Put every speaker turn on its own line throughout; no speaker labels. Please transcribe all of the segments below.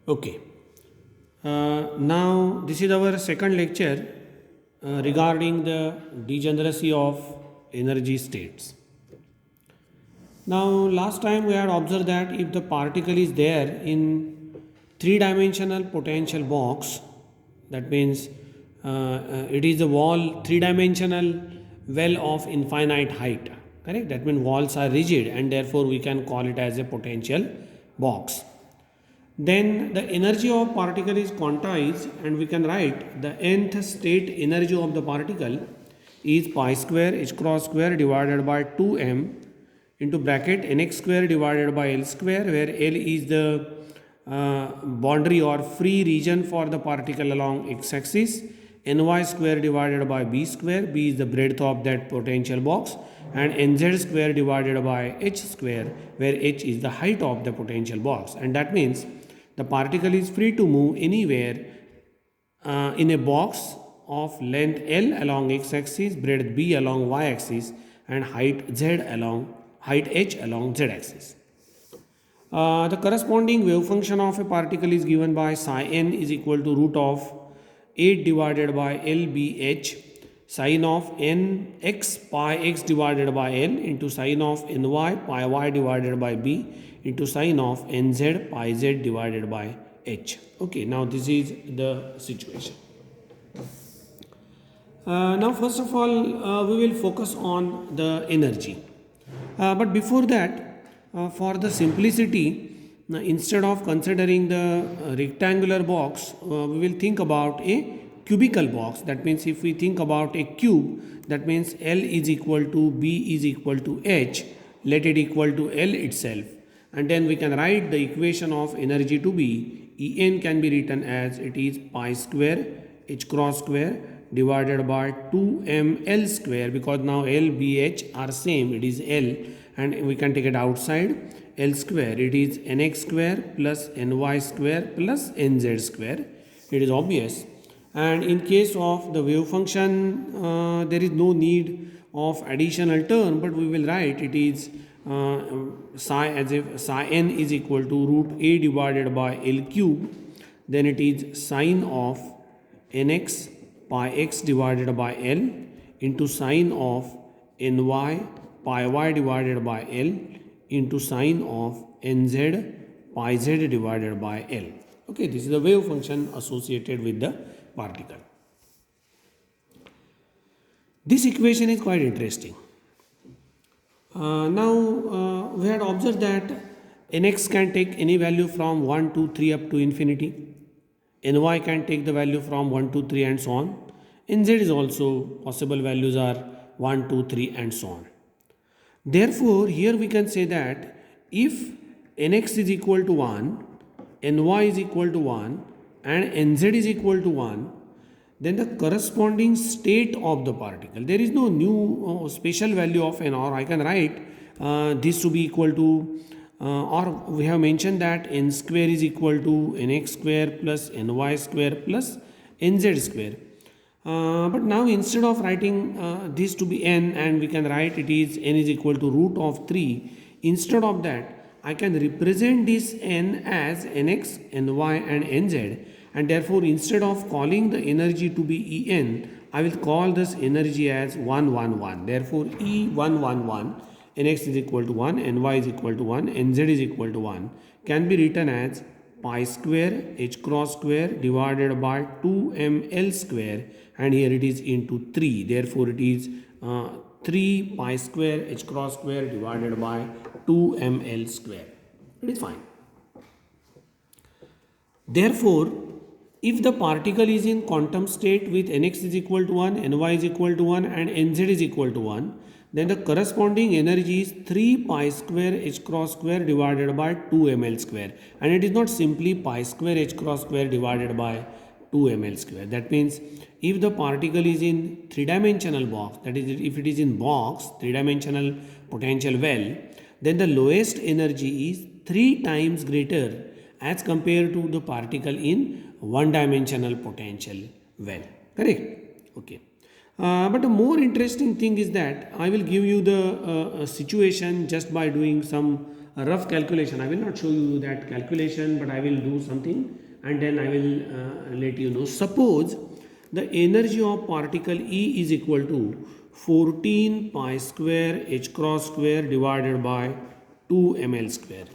Okay. Now this is our second lecture regarding the degeneracy of energy states. Now last time we had observed that if the particle is there in three-dimensional potential box, that means it is a wall three-dimensional well of infinite height, correct? That means walls are rigid and therefore we can call it as a potential box. Then the energy of particle is quantized and we can write the nth state energy of the particle is pi square h cross square divided by 2m into bracket nx square divided by L square, where L is the boundary or free region for the particle along x-axis, ny square divided by b square, b is the breadth of that potential box, and nz square divided by h square, where h is the height of the potential box. And that means the particle is free to move anywhere in a box of length L along x-axis, breadth b along y-axis, and height h along z-axis. The corresponding wave function of a particle is given by psi n is equal to root of 8 divided by LBH sine of n x pi x divided by L into sine of ny pi y divided by b into sine of nz pi z divided by h. Okay, now this is the situation. Now first of all we will focus on the energy. But before that, for the simplicity, instead of considering the rectangular box, we will think about a cubical box. That means if we think about a cube, that means L is equal to B is equal to H, let it equal to L itself. And then we can write the equation of energy to be En can be written as it is pi square h cross square divided by 2ml square, because now L, B, H are same, it is L, and we can take it outside. L square, it is nx square plus ny square plus nz square. It is obvious. And in case of the wave function, there is no need of additional term, but we will write it is psi as if psi n is equal to root a divided by L cube. Then it is sine of nx pi x divided by L into sine of ny pi y divided by L into sine of nz pi z divided by L. Okay, this is the wave function associated with the particle. This equation is quite interesting. Now we had observed that nx can take any value from 1, 2, 3 up to infinity. Ny can take the value from 1, 2, 3 and so on. Nz is also possible values are 1, 2, 3 and so on. Therefore, here we can say that if nx is equal to 1, ny is equal to 1 and nz is equal to 1, then the corresponding state of the particle, there is no new special value of n, or I can write this to be equal to or we have mentioned that n square is equal to nx square plus ny square plus nz square. But now instead of writing this to be n, and we can write it is n is equal to root of 3, instead of that I can represent this n as nx, ny and nz, and therefore instead of calling the energy to be En, I will call this energy as 1, 1, 1. Therefore E 1, 1, 1, nx is equal to 1, ny is equal to 1, nz is equal to 1 can be written as pi square h cross square divided by 2ml square, and here it is into 3. Therefore it is 3 pi square h cross square divided by 2ml square. It is fine. Therefore, if the particle is in quantum state with nx is equal to 1, ny is equal to 1 and nz is equal to 1, then the corresponding energy is 3 pi square h cross square divided by 2ml square, and it is not simply pi square h cross square divided by 2ml square. That means if the particle is in three-dimensional box, that is if it is in box, three-dimensional potential well, then the lowest energy is 3 times greater as compared to the particle in one-dimensional potential well. Correct? Okay. But a more interesting thing is that I will give you the situation just by doing some a rough calculation. I will not show you that calculation, but I will do something and then I will let you know. Suppose the energy of particle E is equal to 14 pi square h cross square divided by 2 ml square.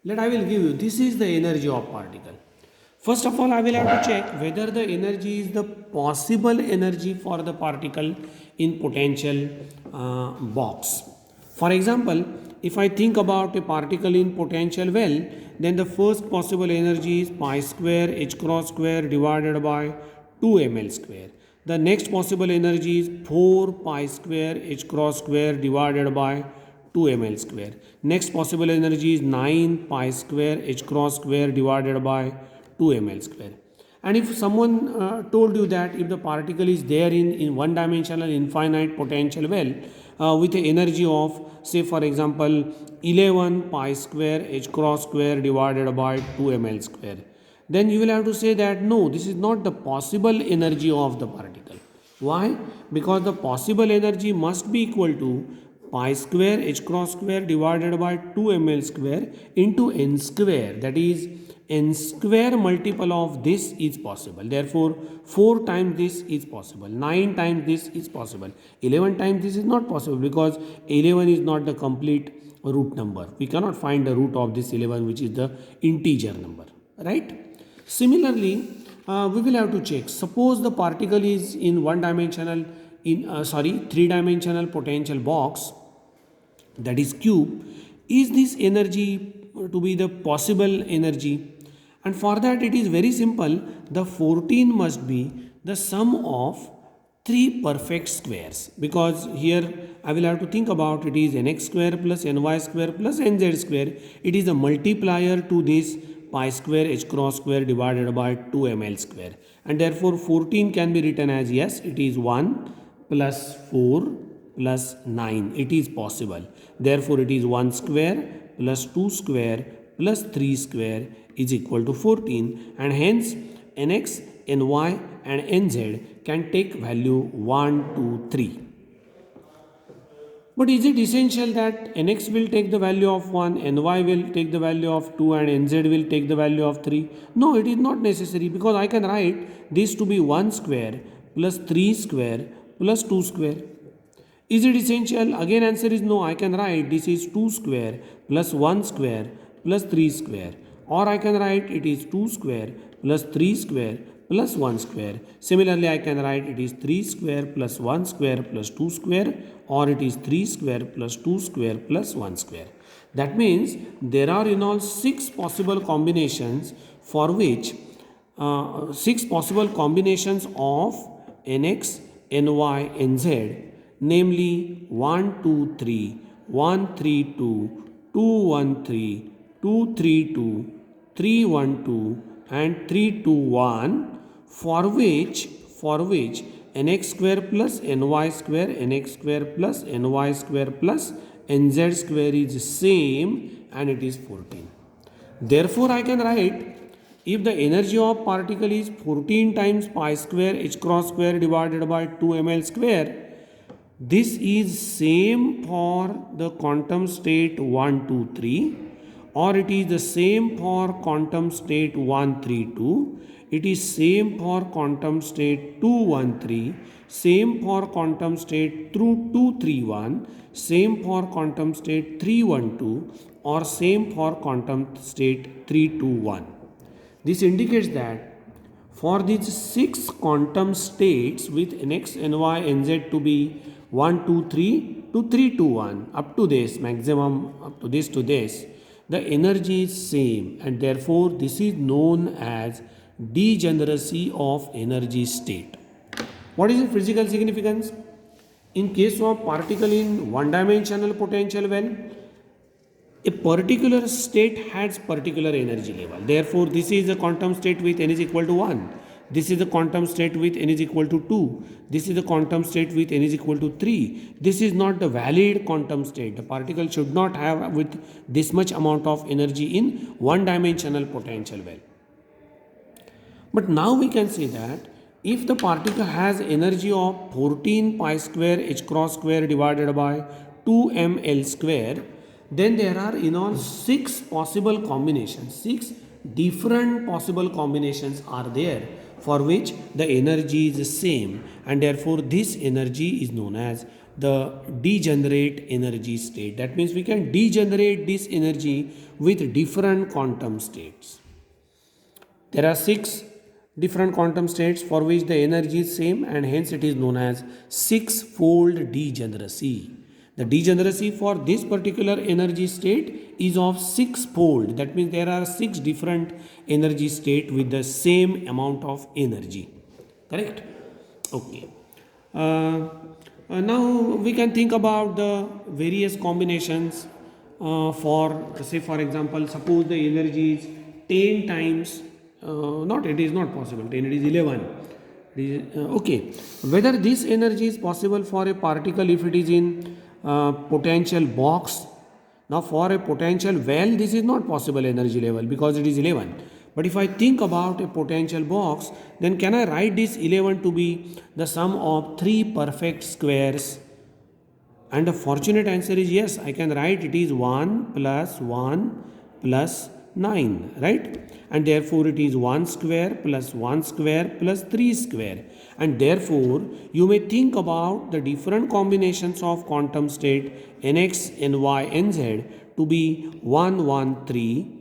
Let I will give you, this is the energy of particle. First of all, I will have to check whether the energy is the possible energy for the particle in potential box. For example, if I think about a particle in potential well, then the first possible energy is pi square h cross square divided by 2 ml square. The next possible energy is 4 pi square h cross square divided by 2 ml square. Next possible energy is 9 pi square h cross square divided by 2 ml square. And if someone told you that if the particle is there in one dimensional infinite potential well with an energy of, say for example, 11 pi square h cross square divided by 2 ml square, then you will have to say that no, this is not the possible energy of the particle. Why? Because the possible energy must be equal to pi square h cross square divided by 2 ml square into n square, that is n square multiple of this is possible. Therefore 4 times this is possible, 9 times this is possible, 11 times this is not possible because 11 is not the complete root number. We cannot find the root of this 11, which is the integer number, right? Similarly, we will have to check. Suppose the particle is in one dimensional, three dimensional potential box, that is cube. Is this energy to be the possible energy? And for that it is very simple. The 14 must be the sum of 3 perfect squares, because here I will have to think about it is nx square plus ny square plus nz square. It is a multiplier to this pi square h cross square divided by 2 ml square, and therefore 14 can be written as, yes, it is 1 plus 4 plus 9. It is possible. Therefore it is 1 square plus 2 square plus 3 square is equal to 14, and hence nx, ny and nz can take value 1, 2, 3. But is it essential that nx will take the value of 1, ny will take the value of 2 and nz will take the value of 3? No, it is not necessary, because I can write this to be 1 square plus 3 square plus 2 square. Is it essential? Again answer is no. I can write this is 2 square plus 1 square plus 3 square, or I can write it is 2 square plus 3 square plus 1 square. Similarly, I can write it is 3 square plus 1 square plus 2 square, or it is 3 square plus 2 square plus 1 square. That means there are in all 6 possible combinations for which 6 possible combinations of nx, ny, nz, namely 1, 2, 3, 1, 3, 2, 2, 1, 3, 2, 3, 2, 3, 1, 2 and 3, 2, 1, for which nx square plus ny square, nx square plus ny square plus nz square is same, and it is 14. Therefore, I can write, if the energy of particle is 14 times pi square h cross square divided by 2 ml square, this is same for the quantum state 1, 2, 3, or it is the same for quantum state 1, 3, 2. It is same for quantum state 2, 1, 3, same for quantum state 2, 3, 1, same for quantum state 3, 1, 2, or same for quantum state 3, 2, 1. This indicates that for these 6 quantum states with nx, ny, nz to be 1, 2, 3 to 3, 2, 1 up to this maximum, up to this, the energy is same, and therefore this is known as degeneracy of energy state. What is the physical significance? In case of particle in one dimensional potential well, a particular state has particular energy level. Therefore, this is a quantum state with n is equal to 1. This is the quantum state with n is equal to 2. This is the quantum state with n is equal to 3. This is not the valid quantum state. The particle should not have with this much amount of energy in one dimensional potential well. But now we can say that if the particle has energy of 14 pi square h cross square divided by 2 ml square, then there are in all 6 possible combinations. 6 different possible combinations are there for which the energy is the same, and therefore this energy is known as the degenerate energy state. That means we can degenerate this energy with different quantum states. There are 6 different quantum states for which the energy is same, and hence it is known as six-fold degeneracy. The degeneracy for this particular energy state is of six-fold. That means there are 6 different energy state with the same amount of energy. Correct? Okay. Now we can think about the various combinations for, say for example, suppose the energy is 10 times, not it is not possible, 10 it is 11. Okay, whether this energy is possible for a particle if it is in potential box. Now for a potential well this is not possible energy level because it is 11. But if I think about a potential box, then can I write this 11 to be the sum of 3 perfect squares? And the fortunate answer is yes, I can write it is 1 plus 1 plus 9, right? And therefore it is 1 square plus 1 square plus 3 square. And therefore you may think about the different combinations of quantum state nx, ny, nz to be 113,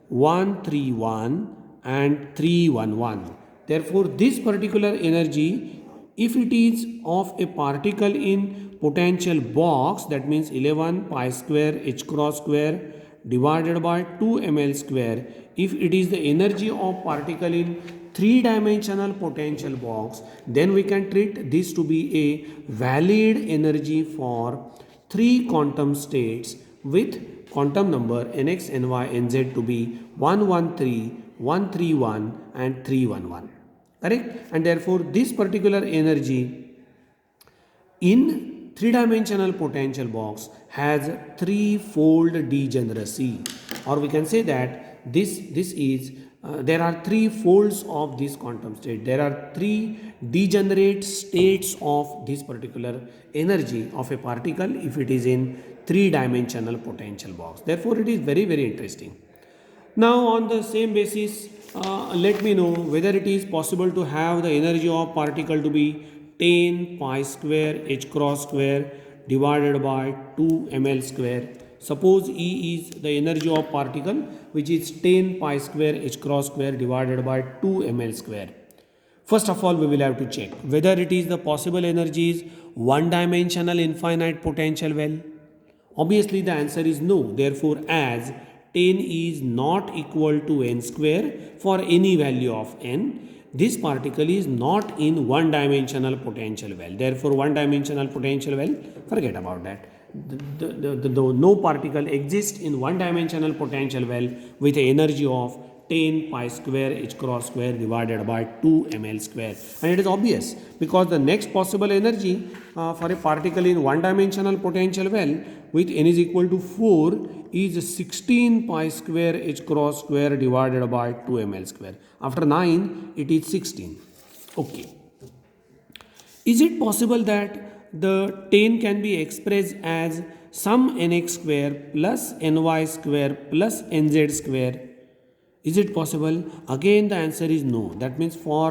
131 and 311. Therefore this particular energy, if it is of a particle in potential box, that means 11 pi square h cross square divided by 2 ml square. If it is the energy of particle in 3-dimensional potential box, then we can treat this to be a valid energy for 3 quantum states with quantum number nx, ny, nz to be 113, 131 and 311. Correct? And therefore this particular energy in 3-dimensional potential box has threefold degeneracy, or we can say that this is there are 3 folds of this quantum state. There are 3 degenerate states of this particular energy of a particle if it is in 3-dimensional potential box. Therefore it is very interesting. Now on the same basis, let me know whether it is possible to have the energy of particle to be 10 pi square h cross square divided by 2 ml square. Suppose E is the energy of particle which is 10 pi square h cross square divided by 2 ml square. First of all we will have to check whether it is the possible energy is one-dimensional infinite potential well. Obviously the answer is no. Therefore as 10 is not equal to n square for any value of n, this particle is not in one-dimensional potential well. Therefore one-dimensional potential well, forget about that. No particle exists in one-dimensional potential well with an energy of 10 pi square h cross square divided by 2 ml square. And it is obvious because the next possible energy for a particle in one-dimensional potential well with n is equal to 4 is 16 pi square h cross square divided by 2 ml square. After 9 it is 16. Okay. Is it possible that the 10 can be expressed as some nx square plus ny square plus nz square? Is it possible? Again the answer is no. That means for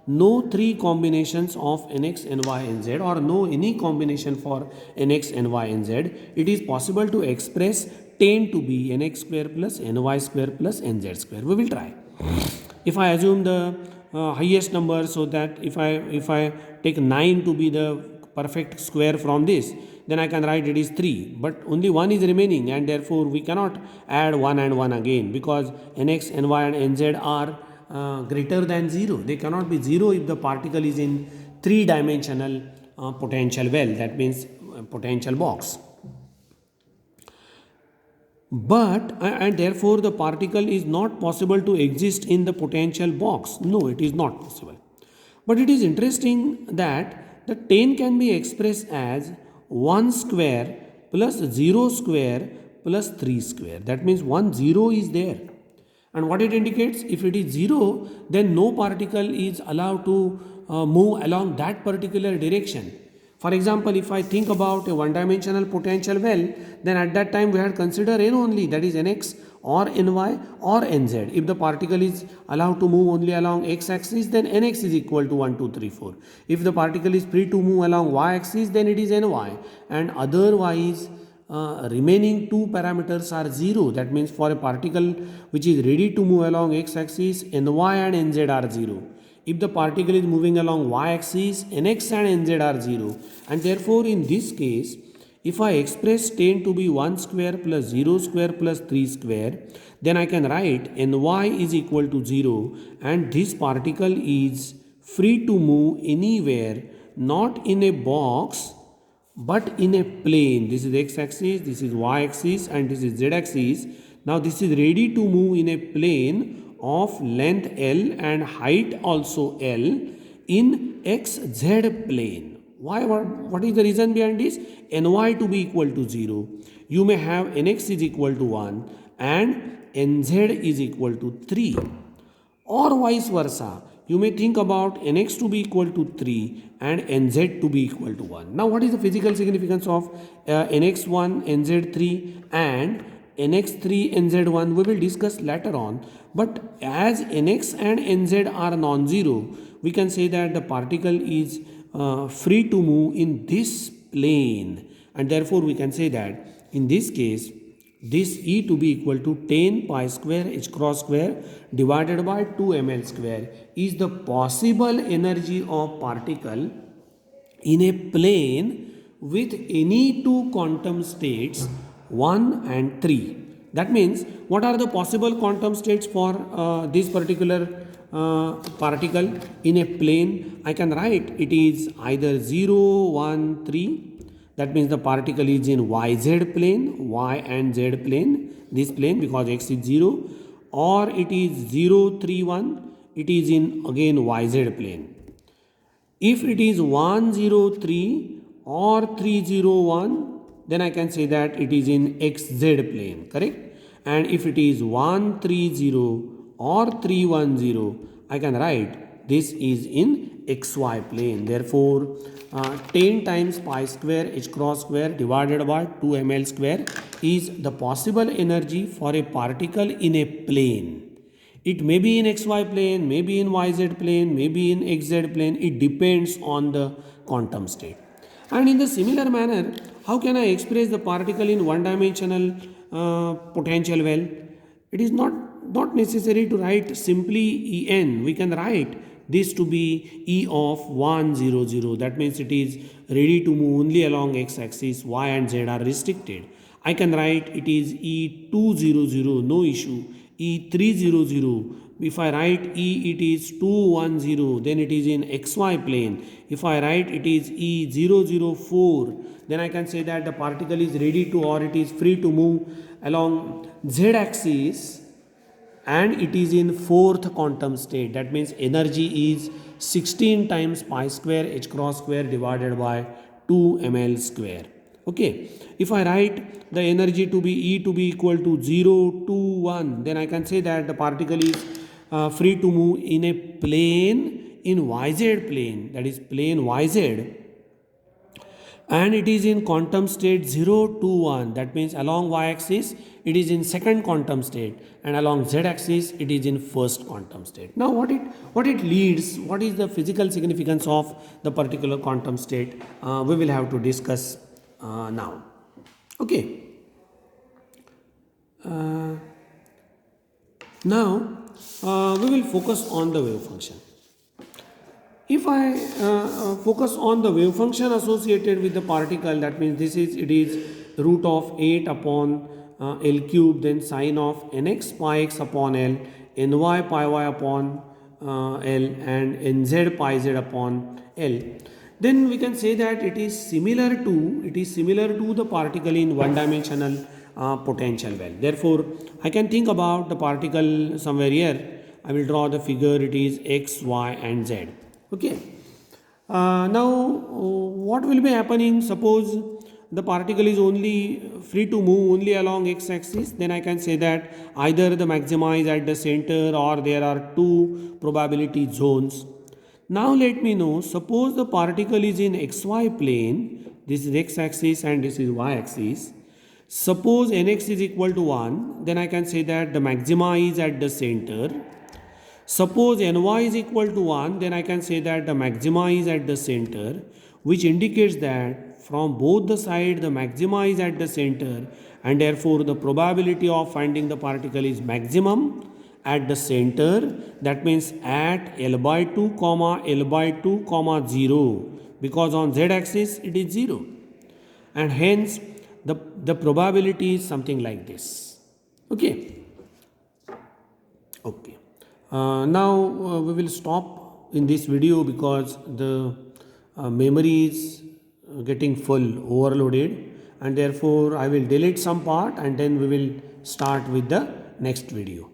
no 3 combinations of nx, ny, nz or no any combination for nx, ny, nz, it is possible to express 10 to be nx square plus ny square plus nz square. We will try. If I assume the highest number, so that if I take 9 to be the perfect square from this, then I can write it is 3, but only 1 is remaining and therefore we cannot add 1 and 1 again because nx, ny and nz are greater than 0. They cannot be 0 if the particle is in 3-dimensional potential well, that means potential box. But and therefore the particle is not possible to exist in the potential box. No, it is not possible. But it is interesting that the 10 can be expressed as 1 square plus 0 square plus 3 square. That means 1 0 is there. And what it indicates? If it is 0, then no particle is allowed to move along that particular direction. For example, if I think about a one-dimensional potential well, then at that time we had considered n only, that is nx or ny or nz. If the particle is allowed to move only along x-axis, then nx is equal to 1, 2, 3, 4. If the particle is free to move along y-axis, then it is ny, and otherwise remaining two parameters are 0. That means for a particle which is ready to move along x-axis, ny and nz are 0. If the particle is moving along y-axis, nx and nz are 0, and therefore in this case, if I express 10 to be 1 square plus 0 square plus 3 square, then I can write ny is equal to 0, and this particle is free to move anywhere, not in a box but in a plane. This is x-axis, this is y-axis, and this is z-axis. Now this is ready to move in a plane of length L and height also L in xz plane. Why? What is the reason behind this? Ny to be equal to 0. You may have nx is equal to 1 and nz is equal to 3. Or vice versa. You may think about nx to be equal to 3 and nz to be equal to 1. Now what is the physical significance of nx1, nz3 and nx3, nz1? We will discuss later on. But as nx and nz are non-zero, we can say that the particle is free to move in this plane, and therefore we can say that in this case this E to be equal to 10 pi square h cross square divided by 2 ml square is the possible energy of particle in a plane with any two quantum states 1 and 3. That means what are the possible quantum states for this particular particle in a plane? I can write it is either 0, 1, 3. That means the particle is in yz plane, y and z plane, this plane because x is 0, or it is 0, 3, 1, it is in again yz plane. If it is 1, 0, 3 or 3, 0, 1, then I can say that it is in xz plane, correct? And if it is 1, 3, 0 or 3, 1, 0, I can write this is in xy plane. Therefore, 10 times pi square h cross square divided by 2 ml square is the possible energy for a particle in a plane. It may be in xy plane, may be in yz plane, may be in xz plane. It depends on the quantum state. And in the similar manner, how can I express the particle in one-dimensional potential well? It is not necessary to write simply En. We can write this to be E of 1, 0, 0. That means it is ready to move only along x-axis, y and z are restricted. I can write it is E2, 0, 0, no issue. E3, 0, 0. If I write E, it is 2, 1, 0, then it is in xy plane. If I write it is E0, 0, 4, then I can say that the particle is ready to or it is free to move along z-axis, and it is in fourth quantum state. That means energy is 16 times pi square h cross square divided by 2 ml square. Okay. If I write the energy to be E to be equal to 0, 2, 1, then I can say that the particle is free to move in a plane in yz plane, that is plane yz, and it is in quantum state 0, 2, 1. That means along y-axis it is in second quantum state, and along z-axis it is in first quantum state. Now what it leads, what is the physical significance of the particular quantum state, we will have to discuss now. Okay. Now we will focus on the wave function. If I focus on the wave function associated with the particle, that means it is root of 8 upon L cube, then sine of nx pi x upon L, ny pi y upon L, and nz pi z upon L. Then we can say that it is similar to the particle in one-dimensional potential well. Therefore, I can think about the particle somewhere here. I will draw the figure. It is x, y, and z. Okay. Now, what will be happening? Suppose the particle is only free to move only along x-axis. Then I can say that either the maxima is at the center or there are two probability zones. Now let me know, suppose the particle is in xy plane, this is x axis and this is y axis. Suppose nx is equal to 1, then I can say that the maxima is at the center. Suppose ny is equal to 1, then I can say that the maxima is at the center, which indicates that from both the sides the maxima is at the center, and therefore the probability of finding the particle is maximum at the center. That means at L by 2 comma L by 2 comma 0, because on z axis it is 0, and hence the probability is something like this. Okay. Now we will stop in this video because the memory is getting full, overloaded, and therefore I will delete some part and then we will start with the next video.